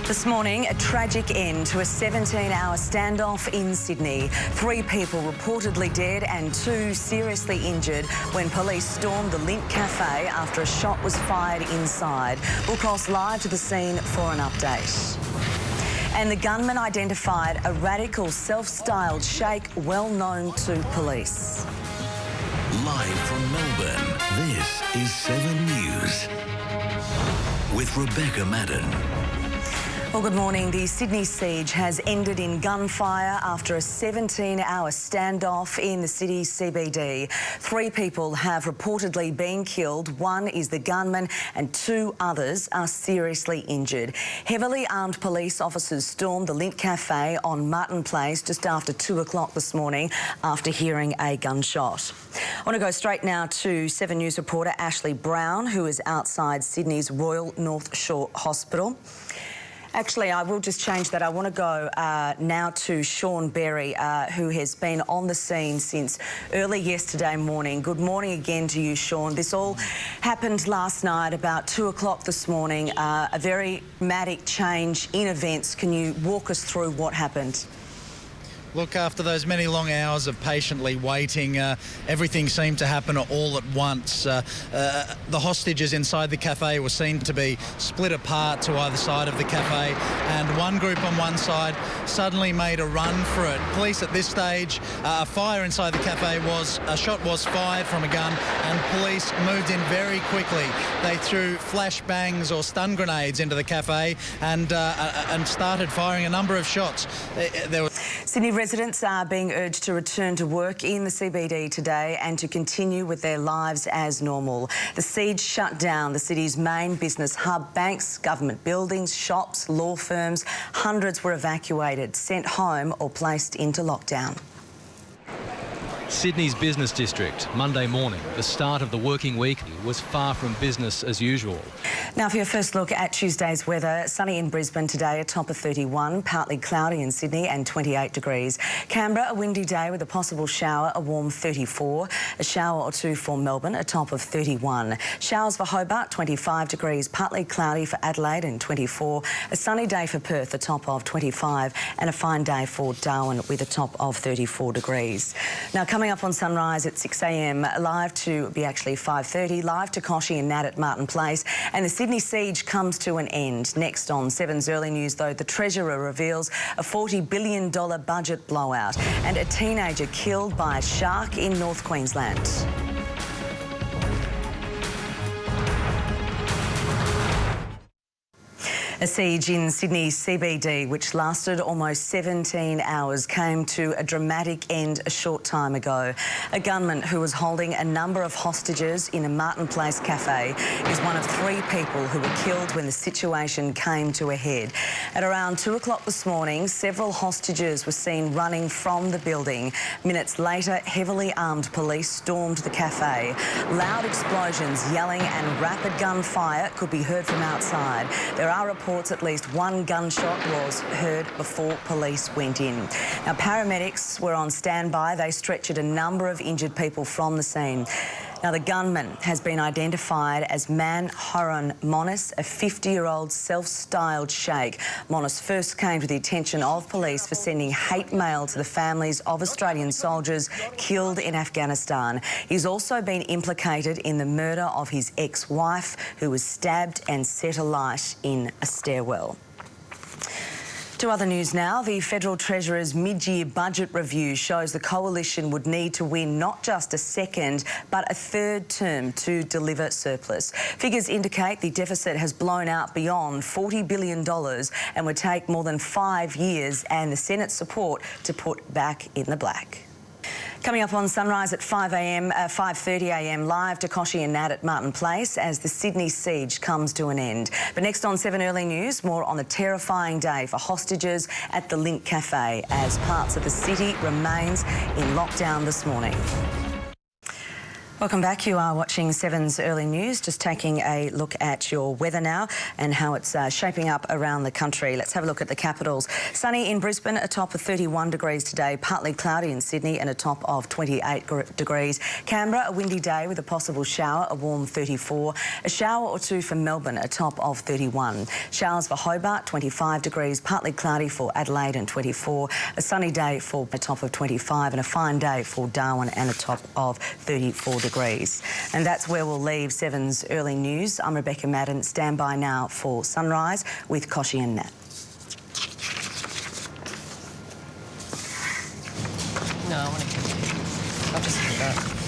This morning, a tragic end to a 17-hour standoff in Sydney. 3 people reportedly dead and 2 seriously injured when police stormed the Link Cafe after a shot was fired inside. We'll cross live to the scene for an update. And the gunman identified a radical self-styled sheikh well known to police. Live from Melbourne, this is 7 News with Rebecca Madden. Well, good morning. The Sydney siege has ended in gunfire after a 17-hour standoff in the city's CBD. 3 people have reportedly been killed. 1 is the gunman and 2 others are seriously injured. Heavily armed police officers stormed the Link Cafe on Martin Place just after 2 o'clock this morning after hearing a gunshot. I want to go straight now to 7 News reporter Ashley Brown, who is outside Sydney's Royal North Shore Hospital. Actually, I will just change that. I want to go now to Sean Berry, who has been on the scene since early yesterday morning. Good morning again to you, Sean. This all happened last night about 2 o'clock this morning. A very dramatic change in events. Can you walk us through what happened? Look, after those many long hours of patiently waiting, everything seemed to happen all at once. The hostages inside the cafe were seen to be split apart to either side of the cafe, and one group on one side suddenly made a run for it. Police at this stage, a fire inside the cafe a shot was fired from a gun, and police moved in very quickly. They threw flashbangs or stun grenades into the cafe and started firing a number of shots. Sydney residents are being urged to return to work in the CBD today and to continue with their lives as normal. The siege shut down the city's main business hub, banks, government buildings, shops, law firms. Hundreds were evacuated, sent home or placed into lockdown. Sydney's business district, Monday morning, the start of the working week, was far from business as usual. Now for your first look at Tuesday's weather, sunny in Brisbane today, a top of 31, partly cloudy in Sydney and 28 degrees. Canberra, a windy day with a possible shower, a warm 34. A shower or 2 for Melbourne, a top of 31. Showers for Hobart, 25 degrees, partly cloudy for Adelaide and 24. A sunny day for Perth, a top of 25, and a fine day for Darwin with a top of 34 degrees. Now coming up on Sunrise at 6 a.m, live to be actually 5:30, live to Koshi and Nat at Martin Place, and the Sydney siege comes to an end. Next on 7's Early News, though, the Treasurer reveals a $40 billion budget blowout and a teenager killed by a shark in North Queensland. A siege in Sydney's CBD, which lasted almost 17 hours, came to a dramatic end a short time ago. A gunman who was holding a number of hostages in a Martin Place cafe is one of 3 people who were killed when the situation came to a head. At around 2 o'clock this morning, several hostages were seen running from the building. Minutes later, heavily armed police stormed the cafe. Loud explosions, yelling and rapid gunfire could be heard from outside. There are reports at least 1 gunshot was heard before police went in. Now, paramedics were on standby. They stretchered a number of injured people from the scene. Now, the gunman has been identified as Man Horan Monis, a 50-year-old self-styled sheikh. Monis first came to the attention of police for sending hate mail to the families of Australian soldiers killed in Afghanistan. He's also been implicated in the murder of his ex-wife, who was stabbed and set alight in a stairwell. To other news now, the Federal Treasurer's mid-year budget review shows the coalition would need to win not just a second but a third term to deliver surplus. Figures indicate the deficit has blown out beyond $40 billion and would take more than 5 years and the Senate's support to put back in the black. Coming up on Sunrise at 5:30 a.m, live to Koshi and Nat at Martin Place as the Sydney siege comes to an end. But next on 7 Early News, more on the terrifying day for hostages at the Link Cafe as parts of the city remains in lockdown this morning. Welcome back. You are watching 7's Early News, just taking a look at your weather now and how it's shaping up around the country. Let's have a look at the capitals. Sunny in Brisbane, a top of 31 degrees today. Partly cloudy in Sydney and a top of 28 degrees. Canberra, a windy day with a possible shower, a warm 34. A shower or two for Melbourne, a top of 31. Showers for Hobart, 25 degrees. Partly cloudy for Adelaide and 24. A sunny day for a top of 25 and a fine day for Darwin and a top of 34 degrees. And that's where we'll leave 7's Early News. I'm Rebecca Madden. Stand by now for Sunrise with Koshi and Nat. No, I want to continue. I'll just do that.